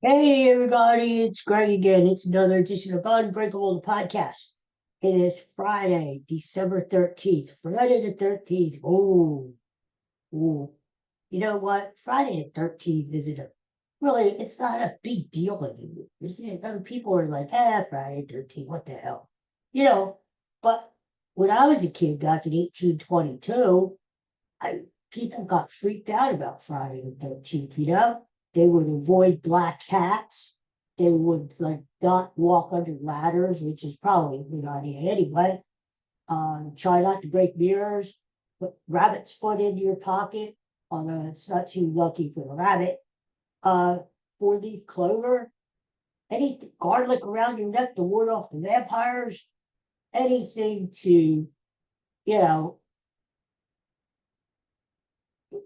Hey everybody, it's Greg again. It's another edition of Unbreakable the podcast. It is Friday, December 13th. Friday the 13th. Oh. You know what? Friday the 13th isn't it's not a big deal anymore. Isn't it? People are like, Friday the 13th, what the hell? You know, but when I was a kid back in 1822, I people got freaked out about Friday the 13th. They would avoid black cats. They would like not walk under ladders, which is probably a good idea anyway. Try not to break mirrors, put rabbit's foot in your pocket, although it's not too lucky for the rabbit. Uh, Four-leaf clover, anything, garlic around your neck to ward off the vampires, anything to, you know,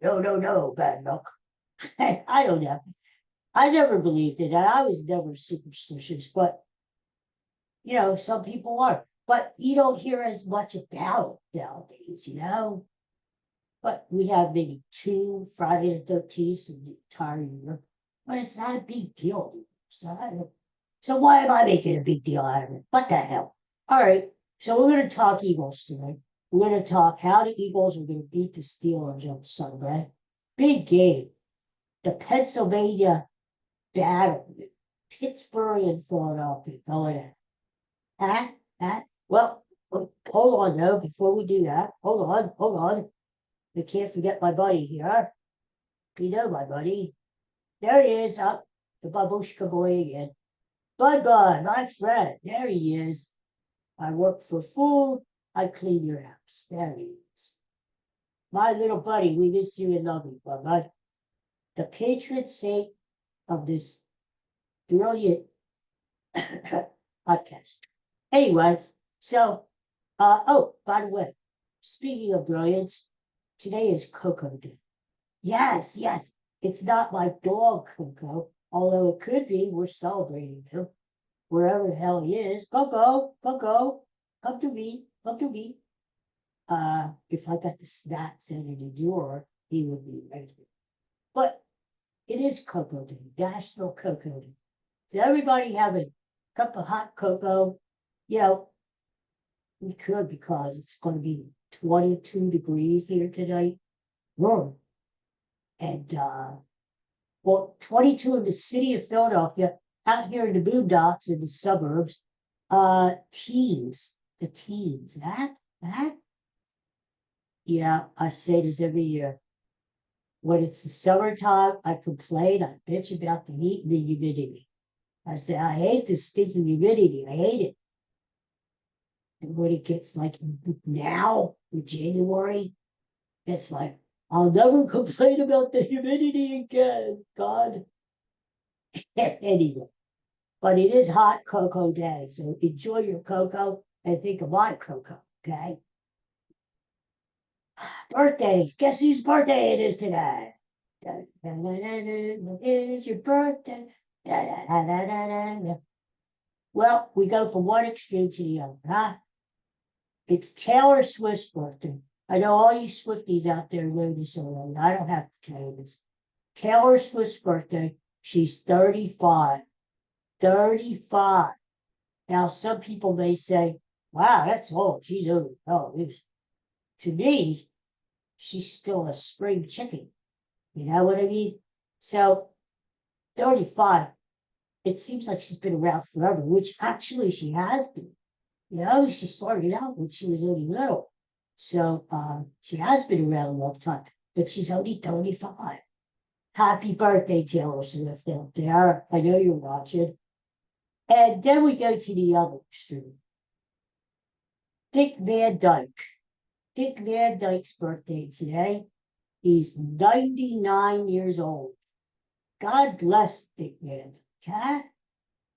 no, bad luck. I don't know. I never believed it. I was never superstitious, but some people are. But you don't hear as much about it nowadays. But we have maybe two Friday the 13th in the entire year. But it's not a big deal. So why am I making a big deal out of it? What the hell? All right. So we're going to talk Eagles today. We're going to talk how the Eagles are going to beat the Steelers on Sunday. Big game. The Pennsylvania battle. Pittsburgh and Philadelphia going at. Well, hold on though. Before we do that, hold on. We can't forget my buddy here. You know my buddy. There he is, up the babushka boy again. Bud, my friend. There he is. I work for food. I clean your house. There he is. My little buddy, we miss you and love you, Bud. The patron saint of this brilliant podcast. Anyway, so, by the way, speaking of brilliance, today is Coco Day. Yes, it's not my dog Coco, although it could be. We're celebrating him wherever the hell he is. Coco, come to me. If I got the snacks in the drawer, he would be ready. But it is Cocoa Day, National Cocoa Day. So everybody have a cup of hot cocoa. We could because it's going to be 22 degrees here tonight. And 22 in the city of Philadelphia, out here in the boondocks in the suburbs. The teens. That. Yeah, I say this every year. When it's the summertime, I complain, I bitch about the heat and the humidity. I say, I hate this stinking humidity. I hate it. And when it gets like now, in January, it's like, I'll never complain about the humidity again, God. Anyway, but it is hot cocoa day, so enjoy your cocoa and think of my cocoa, okay? Birthdays. Guess whose birthday it is today? It is your birthday. Well, we go from one extreme to the other, huh? It's Taylor Swift's birthday. I know all you Swifties out there know this already. I don't have to tell you this. Taylor Swift's birthday. She's 35. 35. Now, some people may say, wow, that's old. She's over. To me, she's still a spring chicken. You know what I mean? So, 35. It seems like she's been around forever, which actually she has been. She started out when she was only little. So she has been around a long time, but she's only 35. Happy birthday, Taylor Swift out there. I know you're watching. And then we go to the other extreme. Dick Van Dyke. Dick Van Dyke's birthday today. He's 99 years old. God bless Dick Van Dyke. Huh?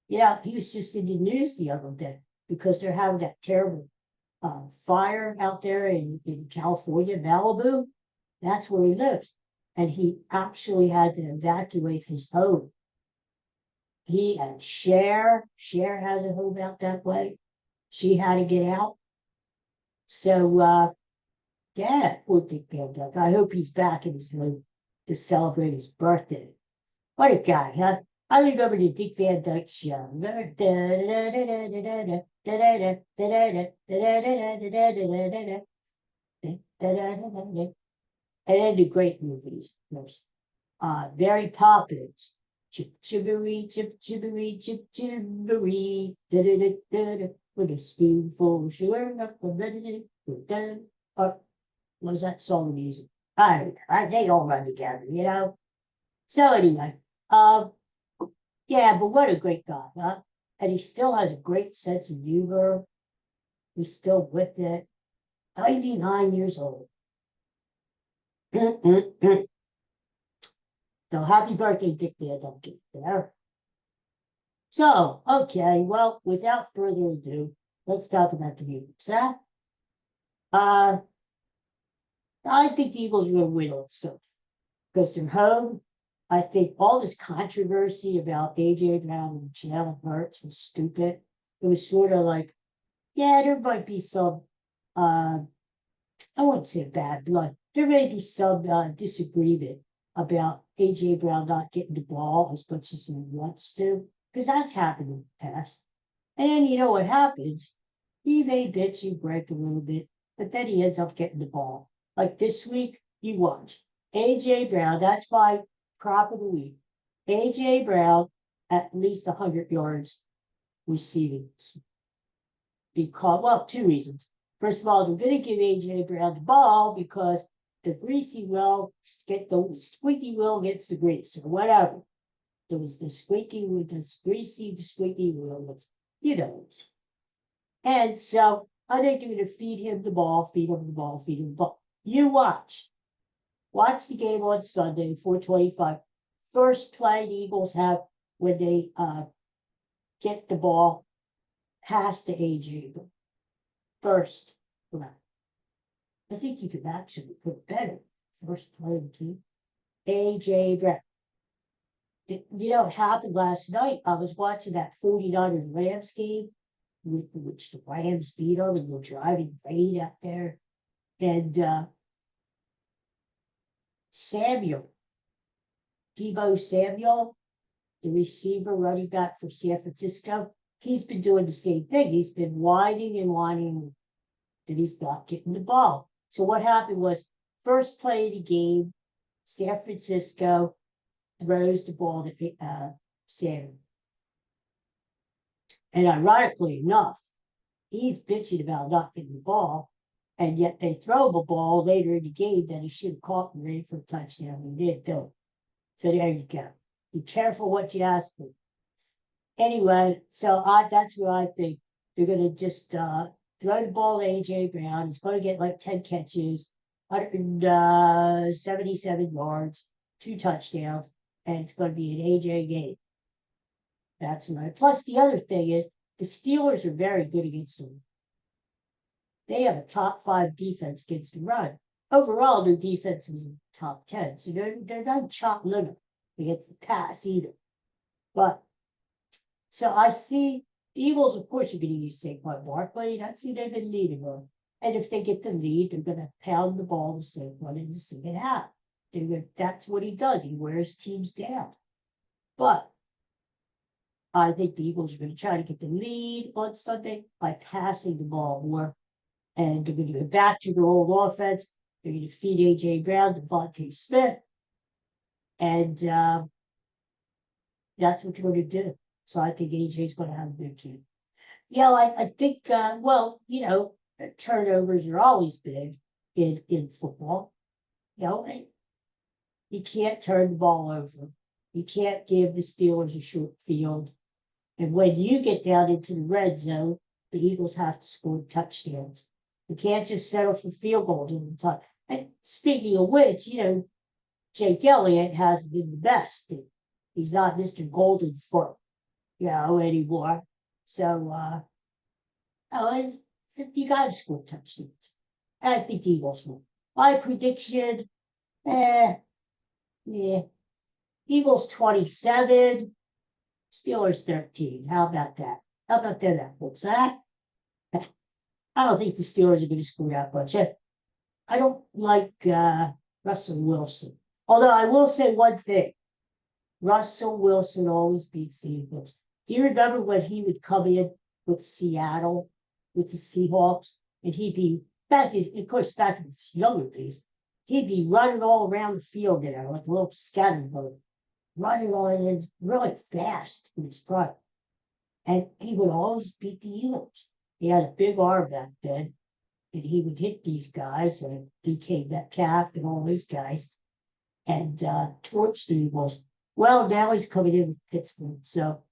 Yeah, he was just in the news the other day because they're having that terrible fire out there in California, Malibu. That's where he lives. And he actually had to evacuate his home. He and Cher has a home out that way. She had to get out. So, yeah, poor Dick Van Dyke. I hope he's back in his home to celebrate his birthday. What a guy, huh? I remember the Dick Van Dyke show. And then the great movies, of course. Mary Poppins. Chip chibbery, chip chibbery, chip chibbery, da da da da da, with a spoonful of sugar, what was that song music? I don't know. They all run together, you know. So anyway, um, yeah, but what a great guy, huh? And he still has a great sense of humor. He's still with it. 99 years old. So happy birthday, Dick Van Dyke. There. So, okay, well, without further ado, let's talk about the Eagles. Huh? Uh, I think the Eagles are going to win also because they're home. I think all this controversy about AJ Brown and Jalen Hurts was stupid. It was sort of like, yeah, there might be some, I wouldn't say bad blood. There may be some disagreement about AJ Brown not getting the ball as much as he wants to, because that's happened in the past. And you know what happens? He may bitch and break a little bit, but then he ends up getting the ball. Like this week, you watch AJ Brown. That's my prop of the week. AJ Brown at least 100 yards receiving. Because, well, two reasons. First of all, they're going to give AJ Brown the ball because the greasy will get the squeaky wheel gets the grease or whatever. There was the squeaky with the greasy squeaky wheel, you know. And so I think they're going to feed him the ball, feed him the ball, feed him the ball. You watch. Watch the game on Sunday, 4:25. First play the Eagles have when they get the ball past the AJ. First play. I think you could actually put better first play of the team. AJ Brown. You know, it happened last night. I was watching that 49ers Rams game, which the Rams beat them and were driving rain out there. And Samuel, Deebo Samuel, the receiver running back for San Francisco, he's been doing the same thing. He's been whining and whining that he's not getting the ball. So what happened was, first play of the game, San Francisco throws the ball to Samuel. And ironically enough, he's bitching about not getting the ball, and yet they throw the ball later in the game that he should have caught and ready for a touchdown. He didn't do it. So there you go. Be careful what you ask for. Anyway, so that's where I think they're going to just throw the ball to AJ Brown. He's going to get like 10 catches, 177 yards, 2 touchdowns, and it's going to be an AJ game. That's right. Plus, the other thing is the Steelers are very good against them. They have a top 5 defense against the run. Overall, their defense is in the top 10, so they're not chop liver against the pass either. But so I see the Eagles, of course, are going to use Saquon Barkley. That's who they've been leading on. And if they get the lead, they're going to pound the ball to Saquon in the second half. That's what he does. He wears teams down. But I think the Eagles are going to try to get the lead on Sunday by passing the ball more. And they're going to go back to their old offense. They're going to feed A.J. Brown, Devontae Smith. And that's what they're going to do. So I think A.J.'s going to have a good game. Yeah, I think, well, you know, turnovers are always big in football. You know, you can't turn the ball over. You can't give the Steelers a short field. And when you get down into the red zone, the Eagles have to score touchdowns. You can't just settle for field goals all the time. And speaking of which, you know, Jake Elliott hasn't been the best. He's not Mr. Golden Foot, you know, anymore. So, you got to score touchdowns. And I think the Eagles will. My prediction, yeah. Eagles 27, Steelers 13. How about that? How about that, folks? I don't think the Steelers are going to score that much. I don't like Russell Wilson. Although I will say one thing. Russell Wilson always beats the Eagles. Do you remember when he would come in with Seattle, with the Seahawks, and he'd be back, of course, back in his younger days, he'd be running all around the field there like a little scatterbird, running on it really fast in his front. And he would always beat the Eagles. He had a big arm back then, and he would hit these guys, and DK Metcalf and all these guys, and torch the Eagles. Well, now he's coming in with Pittsburgh. So,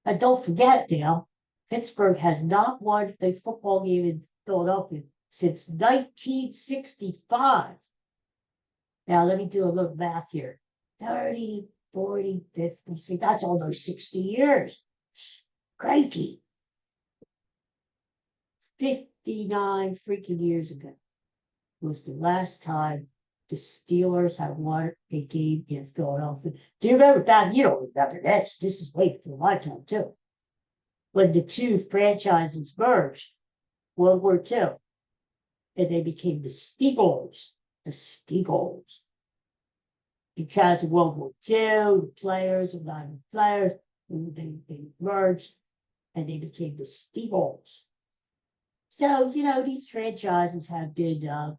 and don't forget now, Pittsburgh has not won a football game in Philadelphia since 1965. Now, let me do a little math here. 30, 40, 50, see, that's almost 60 years. Cranky. 59 freaking years ago was the last time the Steelers have won a game in Philadelphia. Do you remember that? You don't remember this. This is way before my time, too. When the two franchises merged, World War II, and they became the Steagles. The Steagles. Because of World War II, the players and non-players, they merged, and they became the Steagles. So, you know, these franchises have been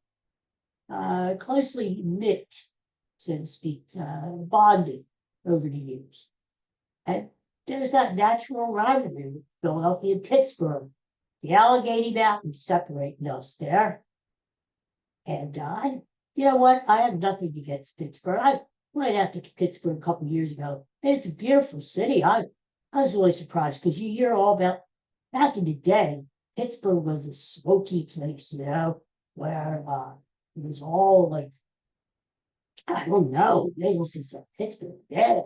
closely knit, so to speak, bonded over the years. And there's that natural rivalry with Philadelphia and Pittsburgh. The Allegheny Mountains separating us there. And you know what? I have nothing against Pittsburgh. I went out to Pittsburgh a couple of years ago. And it's a beautiful city. I was really surprised because you hear all about, back in the day, Pittsburgh was a smoky place, you know, where it was all like, I don't know, they was in Pittsburgh. Yeah.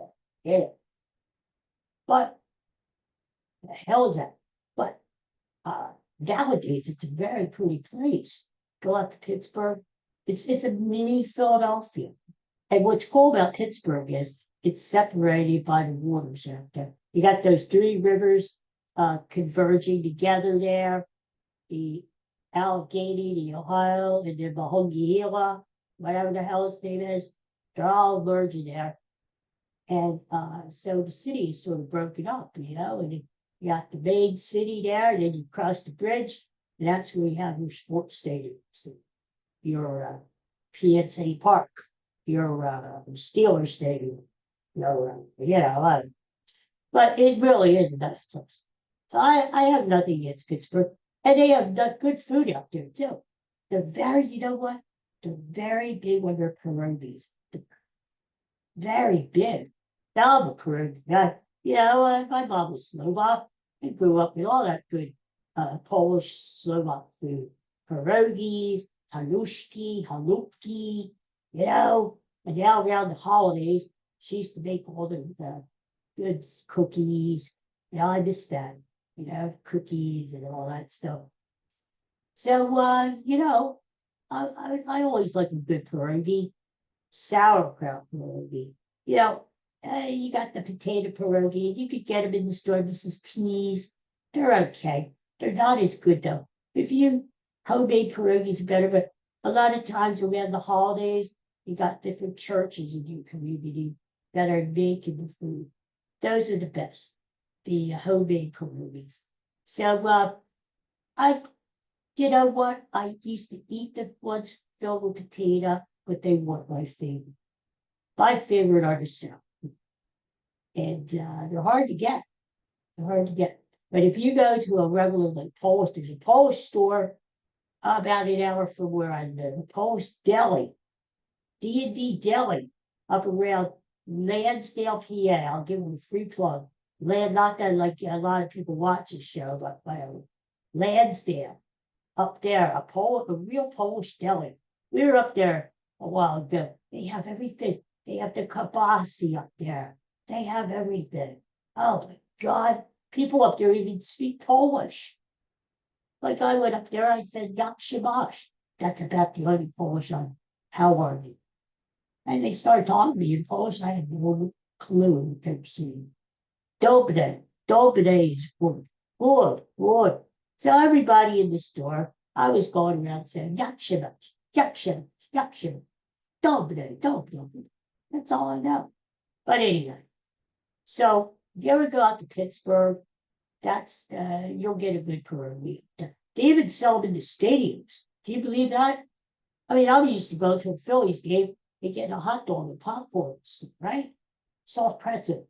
But the hell is that? But nowadays, it's a very pretty place. Go out to Pittsburgh. It's a mini Philadelphia. And what's cool about Pittsburgh is it's separated by the waters out there. You got those three rivers converging together there. The Allegheny, the Ohio, and the Monongahela, whatever the hell its name is. They're all merging there. And so the city is sort of broken up, you know, and you got the main city there, and then you cross the bridge, and that's where you have your sports stadiums, your PNC Park, your Steelers Stadium, but it really is a nice place. So I have nothing against Pittsburgh, and they have good food out there too. They're very, you know what? They're very big on their pierogies. Very big. Now I'm a pierogi guy. You know, my mom was Slovak. I grew up with all that good Polish Slovak food. Pierogies, halupki, you know, and now around the holidays, she used to make all the good cookies. You know, I miss that, you know, cookies and all that stuff. So, you know, I always like a good pierogi, sauerkraut pierogi. You know, you got the potato pierogi. You could get them in the store, Mrs. T's. They're okay. They're not as good, though. If you homemade pierogies are better, but a lot of times around the holidays, you got different churches in your community that are making the food. Those are the best, the homemade pierogies. So, you know what? I used to eat the ones filled with potato, but they weren't my favorite. My favorite are the salad. And they're hard to get. They're hard to get. But if you go to a regular, like Polish, there's a Polish store about an hour from where I live, a Polish deli, D&D Deli, up around Lansdale, PA. I'll give them a free plug. Not that like a lot of people watch this show, but Lansdale, up there, a real Polish deli. We were up there a while ago. They have everything. They have the kibasi up there. They have everything. Oh my God. People up there even speak Polish. Like I went up there, I said, Jak się masz? That's about the only Polish on how are you? And they started talking to me in Polish. I had no clue what they were saying. Bday. Bday is good. Good. So everybody in the store, I was going around saying, Jak się masz? Jak się masz? Jak się masz? Bday. That's all I know. But anyway, so if you ever go out to Pittsburgh, that's you'll get a good parade. They even sell them in the stadiums. Do you believe that? I mean, I used to go to a Phillies game and get a hot dog and popcorn, right? Soft pretzel.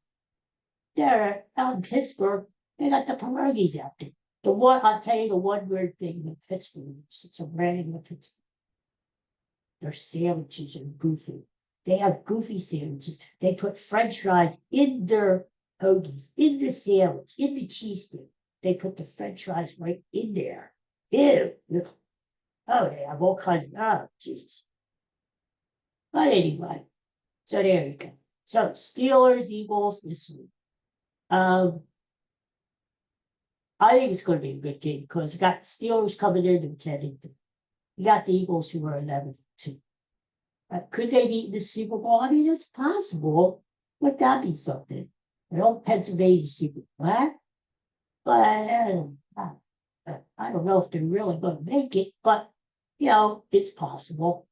There, out in Pittsburgh, they got the pierogies out there. The one, I'll tell you the one weird thing with Pittsburgh, it's a brand with Pittsburgh. Their sandwiches are goofy. They have goofy sandwiches. They put French fries in their hoagies, in the sandwich, in the cheese stick. They put the French fries right in there. Ew. Oh, they have all kinds of, oh, Jesus. But anyway, so there you go. So Steelers, Eagles this week. I think it's going to be a good game because you got the Steelers coming in and 10-3. You got the Eagles who are 11-2. Could they beat the Super Bowl? I mean, it's possible. Would that be something? I don't Pennsylvania Super Bowl, huh? But I don't know if they're really going to make it, but you know, it's possible.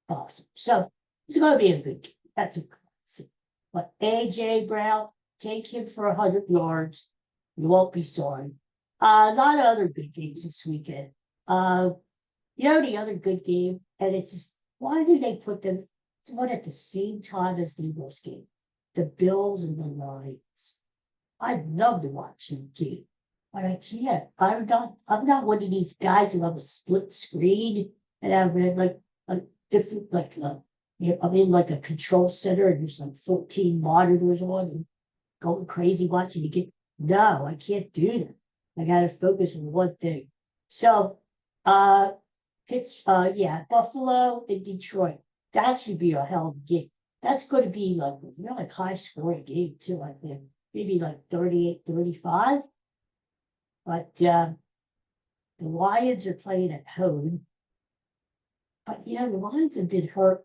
Possible. So it's going to be a good game. That's a classic. But AJ Brown, take him for 100 yards. You won't be sorry. A lot of other good games this weekend. You know, the other good game, and it's just, why do they put them? It's one at the same time as the Eagles game. The Bills and the Lions. I'd love to watch the game, but I can't. I'm not one of these guys who have a split screen and have like a different I'm in like a control center and there's like 14 monitors on and going crazy watching the game. No, I can't do that. I gotta focus on one thing. So Buffalo and Detroit. That should be a hell of a game. That's going to be like, like high scoring game too, I think. Maybe like 38-35. But the Lions are playing at home. But the Lions have been hurt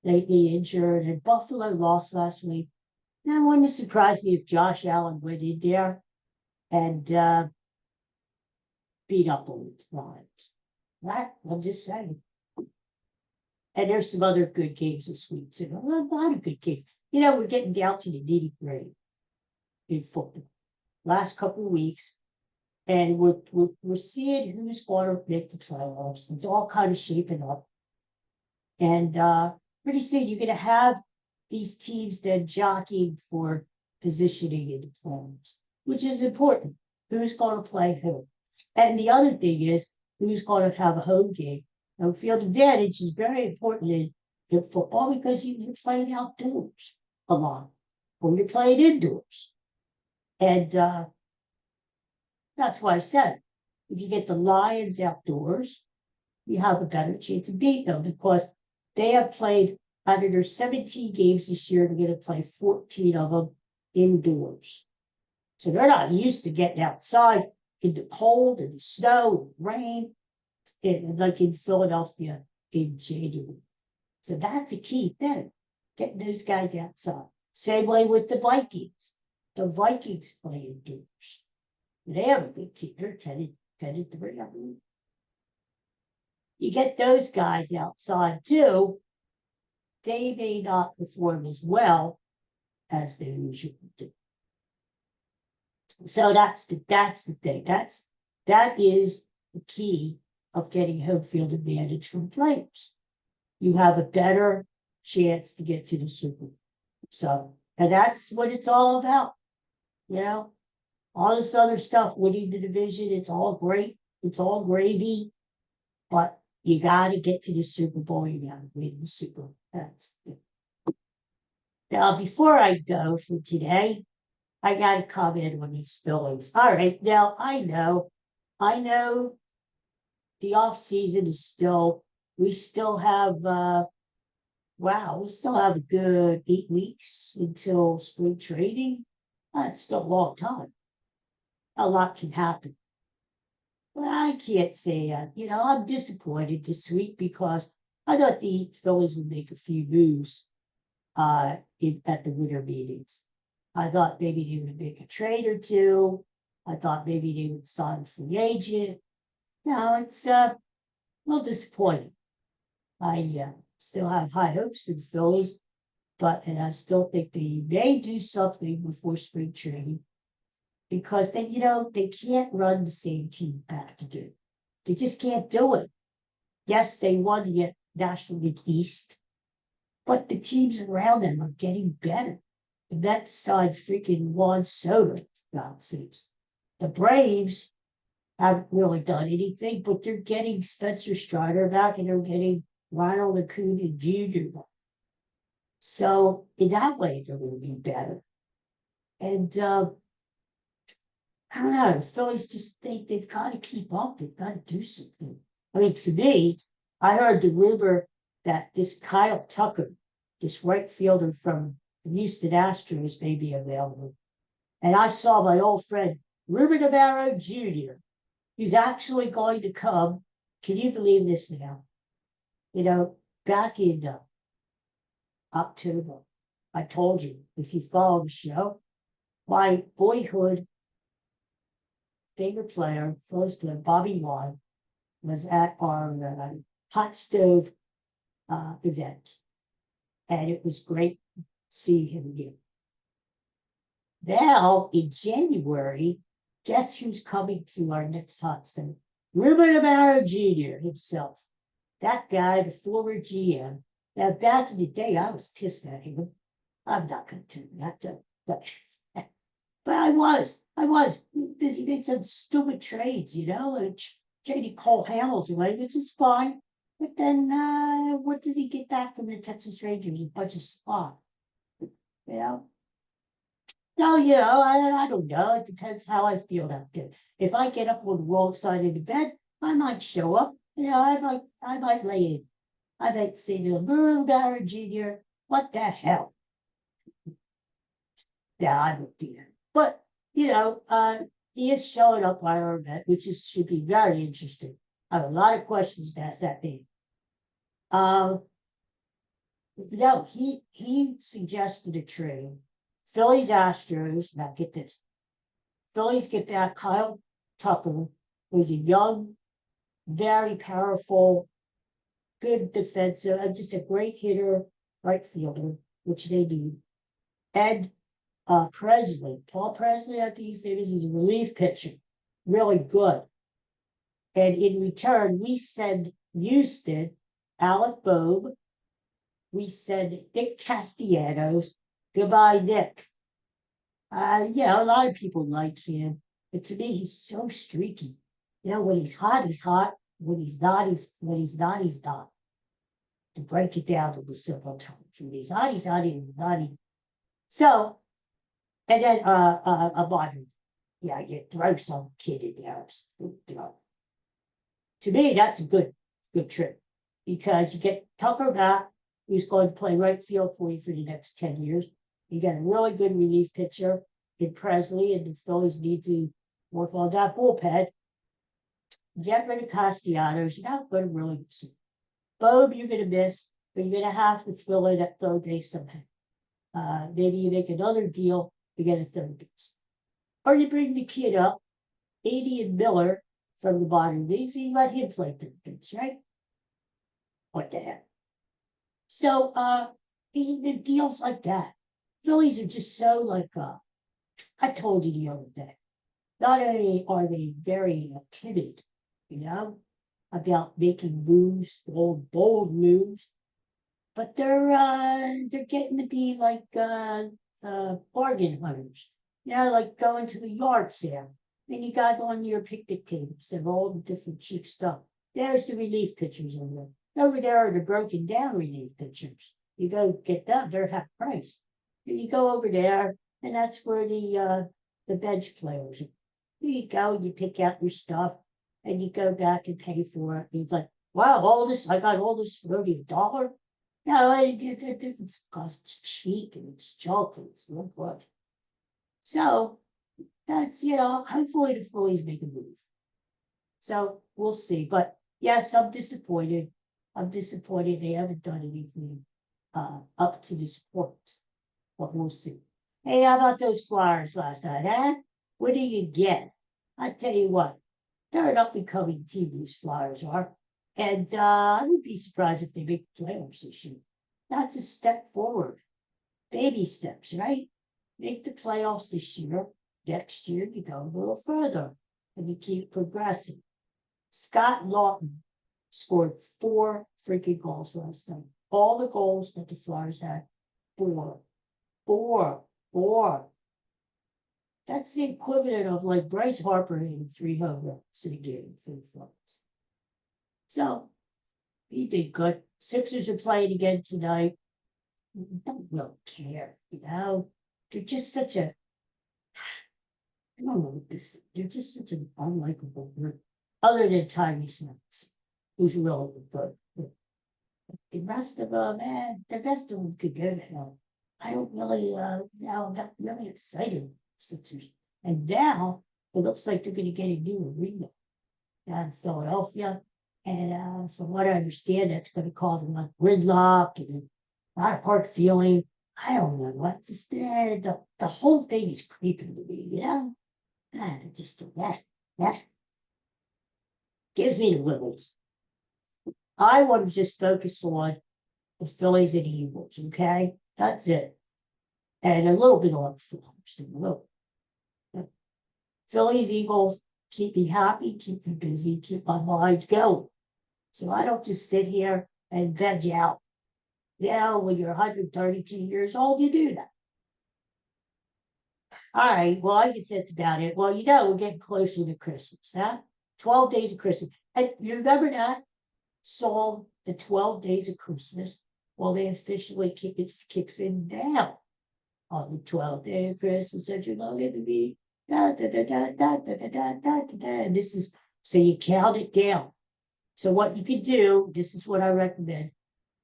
lately, injured, and Buffalo lost last week. Now, it wouldn't surprise me if Josh Allen went in there and beat up on the Lions. That, I'm just saying. And there's some other good games this week, too. A lot of good games. We're getting down to the nitty-gritty in football. Last couple of weeks, and we're seeing who's going to make the playoffs. It's all kind of shaping up. And pretty soon you're going to have these teams then jockeying for positioning in the playoffs, which is important. Who's going to play who? And the other thing is, who's going to have a home game? Home field advantage is very important in football because you're playing outdoors a lot, or you're playing indoors. And that's why I said, if you get the Lions outdoors, you have a better chance of beating them because they have played out of their 17 games this year, they're going to play 14 of them indoors. So they're not used to getting outside in the cold and the snow and rain, like in Philadelphia in January. So that's a key thing, getting those guys outside. Same way with the Vikings. The Vikings play indoors. They have a good team. They're 10-3. I mean, you get those guys outside too, they may not perform as well as they usually do. So that's the thing. That is the key of getting home field advantage from players. You have a better chance to get to the Super Bowl. So, and that's what it's all about. All this other stuff, winning the division, it's all great. It's all gravy. But you got to get to the Super Bowl. You got to win the Super Bowl. That's it. Now, before I go for today, I got to comment on these Phillies. All right. Now, I know the off season is we still have a good 8 weeks until spring training. That's still a long time. A lot can happen. But I can't say that. I'm disappointed this week because I thought the Phillies would make a few moves at the winter meetings. I thought maybe they would make a trade or two. I thought maybe they would sign a free agent. No, it's a little disappointing. I still have high hopes for the Phillies, and I still think they may do something before spring training because they, they can't run the same team back again. They just can't do it. Yes, they won the National League East, but the teams around them are getting better. The Mets signed freaking Juan Soto, for God's sakes. The Braves haven't really done anything, but they're getting Spencer Strider back and they're getting Ronald Acuna Jr. back. So in that way, they're going to be better. And I don't know, the Phillies just think they've got to keep up. They've got to do something. I mean, to me, I heard the rumor that this Kyle Tucker, this right fielder from the Houston Astros, may be available. And I saw my old friend, Ruben Amaro Jr., who's actually going to come. Can you believe this now? Back in October, I told you, if you follow the show, my boyhood favorite player, first player, Bobby Wan, was at our hot stove event. And it was great to see him again. Now, in January, guess who's coming to our next hot stove? Ruben Amaro Jr. himself. That guy, the former GM. Now, back in the day, I was pissed at him. I'm not going to tell you that. But I was. He made some stupid trades, and J.D. Cole handles away, which is fine. But then, what did he get back from the Texas Rangers? A bunch of slop. No, I don't know. It depends how I feel that day. If I get up on the wrong side of the bed, I might show up. I might lay in. I might say to him, Barrett Jr., what the hell? Yeah, I would do that. But, he is showing up by our event, which should be very interesting. I have a lot of questions to ask that man. He suggested a trade. Phillies Astros, now get this. Phillies get back Kyle Tucker, who's a young, very powerful, good defensive, just a great hitter, right fielder, which they need. And Paul Presley, I think his name is a relief pitcher, really good. And in return, we send Houston, Alec Boehm, we send Nick Castellanos. Goodbye, Nick. A lot of people like him, but to me, he's so streaky. When he's hot, he's hot. When he's not, he's not. To break it down to the simple terms, when he's hot, he's not. So, and then a modern, you throw some kid in there. To me, that's a good trip because you get Tucker back, who's going to play right field for you for the next 10 years. You got a really good relief pitcher in Presley, and the Phillies need to work on that bullpen. Get rid of Castellanos. You're not going to really miss it. Bob, you're going to miss, but you're going to have to fill in at third base somehow. Maybe you make another deal to get a third base. Or you bring the kid up, Adrian Miller from the bottom leagues, and you let him play third base, right? What the heck? So, the deals like that. Phillies are just so I told you the other day, not only are they very timid, about making moves, bold moves, but they're getting to be like bargain hunters. Like going to the yard sale. Then you got on your picnic tables and all the different cheap stuff. There's the relief pitchers over there. Over there are the broken down relief pitchers. You go get them, they're half price. Then you go over there, and that's where the bench players are. You go, you pick out your stuff, and you go back and pay for it. And it's like, wow, I got all this for only $1. No, it's because it's cheap and it's junk and it's no good. So that's, hopefully the Phillies make a move. So we'll see. But yes, I'm disappointed. They haven't done anything up to this point. But we'll see. Hey, how about those Flyers last night, huh? What do you get? I tell you what, they're an up-and-coming team, these Flyers are. And I would be surprised if they make the playoffs this year. That's a step forward. baby steps, right? Make the playoffs this year. Next year, you go a little further and you keep progressing. Scott Lawton scored 4 freaking goals last night. All the goals that the Flyers had, 4. 4. That's the equivalent of like Bryce Harper hitting 3 home runs in a game for the Flyers. So he did good. Sixers are playing again tonight. Don't really care, you know. They're just such a I don't know what this. They're just such an unlikable group. Other than Tyrese Smith, who's really good. But the rest of them, man, the rest of them could go to hell. I don't really, I'm not really excited. Sixers. And now it looks like they're going to get a new arena down in Philadelphia. And from what I understand, that's going to cause a lot of gridlock and a lot of hard feeling. I don't know what. Just the whole thing is creepy to me, you know? And just that gives me the willies. I want to just focus on the Phillies and Eagles, okay? That's it. And a little bit on Flyers. Phillies, Eagles, keep me happy, keep me busy, keep my mind going. So I don't just sit here and veg out. When you're 132 years old, you do that. All right, well, I guess that's about it. Well, we're getting closer to Christmas, huh? 12 days of Christmas. And you remember that song, The 12 Days of Christmas? Well, they officially kicks in now on the 12th day of Christmas that you're going to be. And this is, so you count it down. So what you can do, this is what I recommend.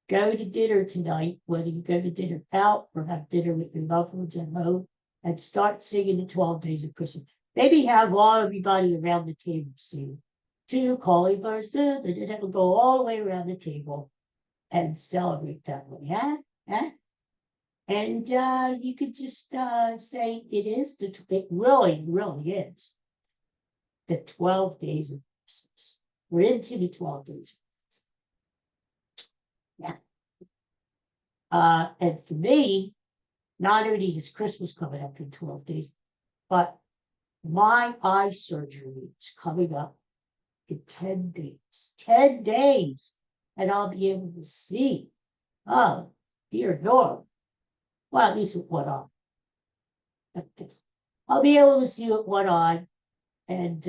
Go to dinner tonight, whether you go to dinner out or have dinner with your loved ones at home, and start singing the 12 Days of Christmas. Maybe have everybody around the table sing. 2 calling birds, go all the way around the table and celebrate that one. Yeah? And you could just say it really, really is the 12 days of Christmas. We're into the 12 days. Yeah. And for me, not only is Christmas coming up in 12 days, but my eye surgery is coming up in 10 days. 10 days. And I'll be able to see. Oh, dear Lord. Well, at least with one eye. I'll be able to see with one eye. And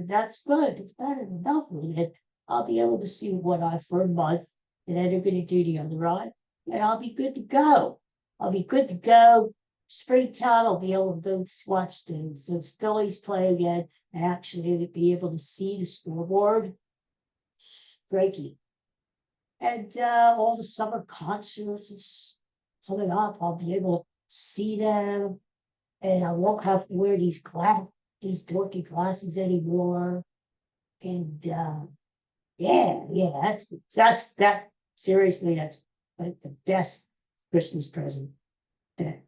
that's good. It's better than nothing. And I'll be able to see with one eye for a month. And then they're going to do the other eye. And I'll be good to go. Springtime, I'll be able to go watch those Phillies play again and actually be able to see the scoreboard. Breaky. And all the summer concerts is coming up. I'll be able to see them. And I won't have to wear these dorky glasses anymore. And that's seriously, that's like the best Christmas present that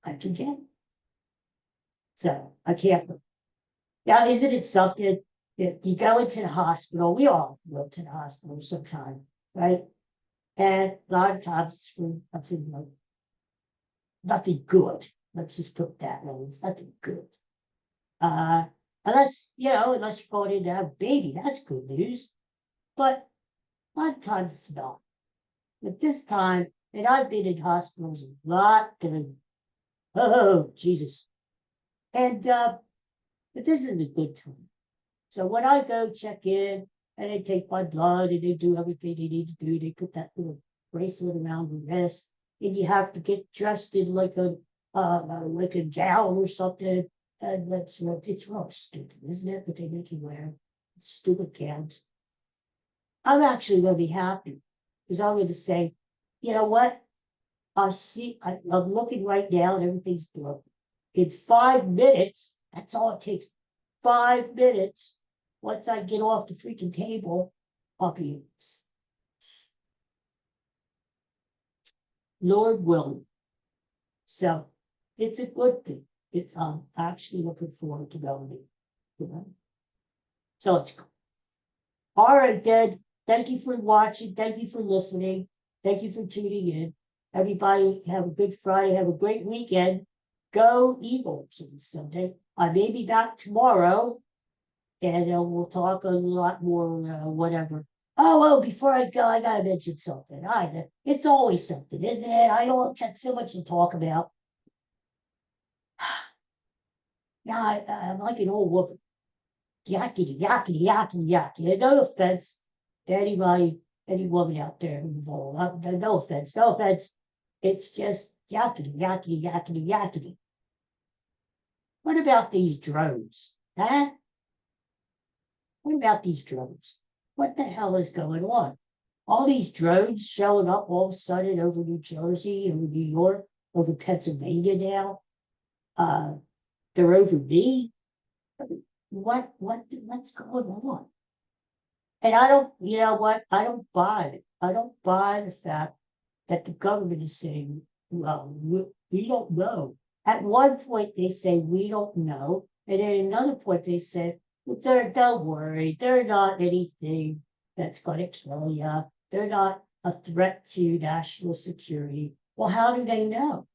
I can get. So I can't. Now, isn't it something that you go into the hospital? We all go to the hospital sometime, right? And a lot of times it's for nothing good. Let's just put that way. It's nothing good. Unless you're going in to have a baby, that's good news. But a lot of times it's not. But this time, and I've been in hospitals a lot, and oh, Jesus. And, but this is a good time. So when I go check in, and they take my blood, and they do everything they need to do, they put that little bracelet around the wrist, and you have to get dressed in like a gown or something. And it's real stupid, isn't it? But they make you wear stupid gowns. I'm actually going to be happy because I'm going to say, you know what? I'm looking right now and everything's broken. In 5 minutes, that's all it takes. 5 minutes. Once I get off the freaking table, I'll be Lord willing. So it's a good thing. I'm actually looking forward to going. So it's cool. All right, Dad. Thank you for watching. Thank you for listening. Thank you for tuning in. Everybody have a good Friday. Have a great weekend. Go Eagles on Sunday. I may be back tomorrow, and we'll talk a lot more, whatever. Oh, before I go, I gotta mention something. It's always something, isn't it? I don't have so much to talk about. Yeah, I'm like an old woman. Yakety, yakety, yakety, yakety. And no offense to anybody, any woman out there who's old. No offense, no offense. It's just yakety, yakety, yakety, yakety. What about these drones? Huh? What about these drones? What the hell is going on? All these drones showing up all of a sudden over New Jersey, over New York, over Pennsylvania now. They're over me. What's going on? And I don't, you know what? I don't buy it. I don't buy the fact that the government is saying, well, we don't know. At one point, they say, we don't know. And at another point, they say, well, don't worry, they're not anything that's going to kill you. They're not a threat to national security. Well, how do they know?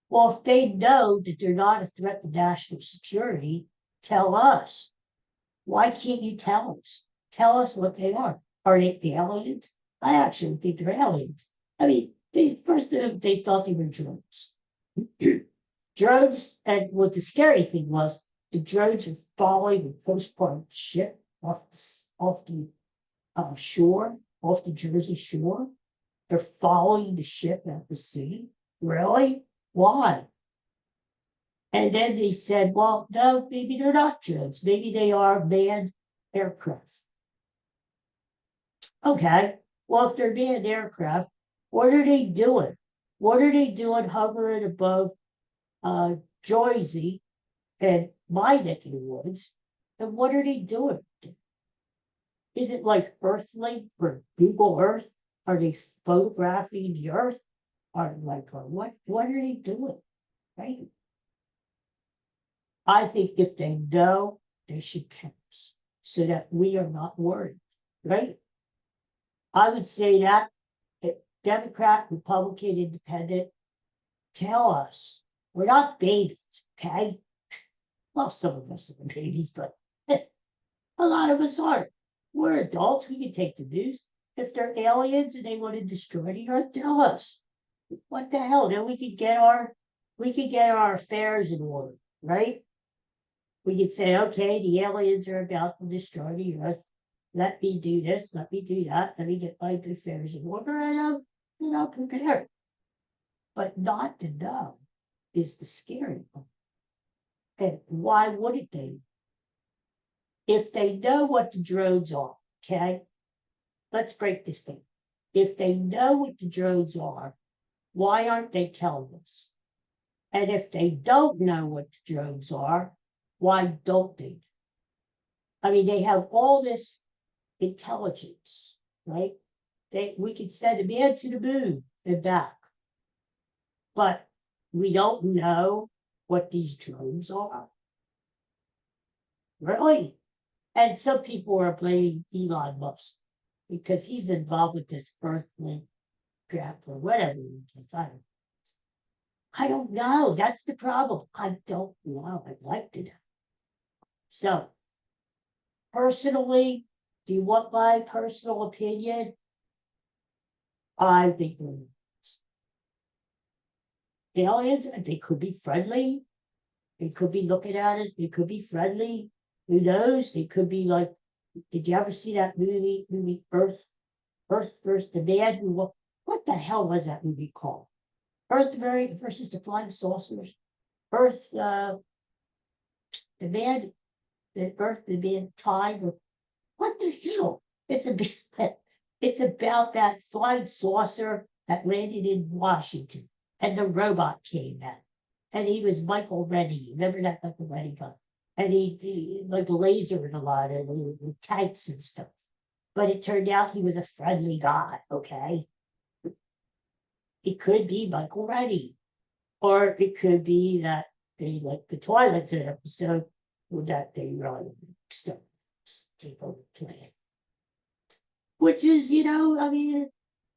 Well, if they know that they're not a threat to national security, tell us. Why can't you tell us? Tell us what they are. Are they aliens? I actually think they're aliens. I mean, they thought they were drones. Drones, and what the scary thing was, the drones are following the postponed ship off the shore, off the Jersey shore. They're following the ship at the sea. Really? Why? And then they said, well, no, maybe they're not drones. Maybe they are manned aircraft. Okay, well, if they're manned aircraft, what are they doing? What are they doing hovering above Jersey and my neck of the woods? And what are they doing? Is it like Earthlink or Google Earth? Are they photographing the Earth? Or what are they doing? Right? I think if they know, they should tell us so that we are not worried, right? I would say that Democrat, Republican, Independent, tell us. We're not babies, okay? Well, some of us are babies, but a lot of us aren't. We're adults. We can take the news. If they're aliens and they want to destroy the earth, tell us. What the hell? Then we could get our affairs in order, right? We could say, okay, the aliens are about to destroy the earth. Let me do this, let me do that, let me get my affairs in order, and I'm prepared. But not to know is the scary one. And why wouldn't they? If they know what the drones are, okay, let's break this thing. If they know what the drones are, why aren't they telling us? And if they don't know what the drones are, why don't they? I mean, they have all this intelligence, right? We could send a man to the moon and back, but we don't know what these drones are. Really? And some people are blaming Elon Musk because he's involved with this Earthlink crap or whatever it is. I don't know. That's the problem. I don't know. I'd like to know. So, personally, do you want my personal opinion? I think aliens, they could be friendly. They could be looking at us. They could be friendly. Who knows? They could be like, did you ever see that movie Earth versus the Man Who, what the hell was that movie called? Earth versus the Flying Saucers. Earth, the man, the Earth, the man time. What the hell? It's about that flying saucer that landed in Washington, and the robot came in, and he was Michael Rennie. Remember that Michael Rennie guy? And he like lasered a lot of the tanks and stuff. But it turned out he was a friendly guy. Okay, it could be Michael Rennie, or it could be that they like the Twilight Zone episode that they really take over the planet. Which is, I mean,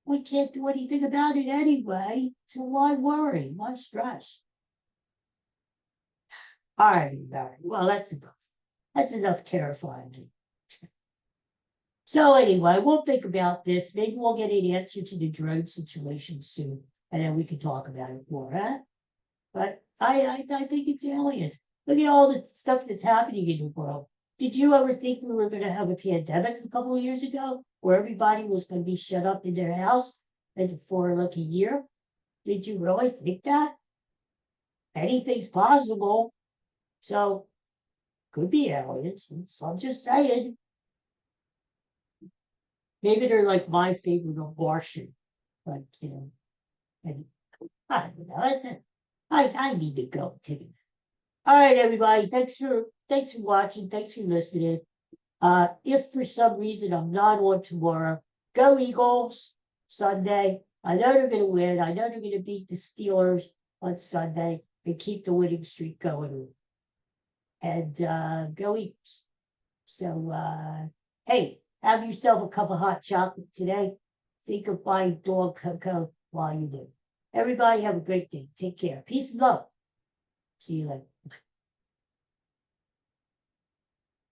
we can't do anything about it anyway. So why worry? Why stress? All right, well, that's enough. That's enough terrifying. So anyway, we'll think about this. Maybe we'll get an answer to the drone situation soon, and then we can talk about it more, huh? But I think it's aliens. Look at all the stuff that's happening in the world. Did you ever think we were going to have a pandemic a couple of years ago, where everybody was going to be shut up in their house and for like a year? Did you really think that? Anything's possible. So could be aliens. So I'm just saying. Maybe they're like my favorite abortion. But and I don't know. I need to go too. All right, everybody. Thanks for watching. Thanks for listening. If for some reason I'm not on tomorrow, go Eagles Sunday. I know they're gonna win. I know they're gonna beat the Steelers on Sunday and keep the winning streak going. And go Eagles. So hey, have yourself a cup of hot chocolate today. Think of buying dog cocoa while you do. Everybody have a great day. Take care. Peace and love. See you later.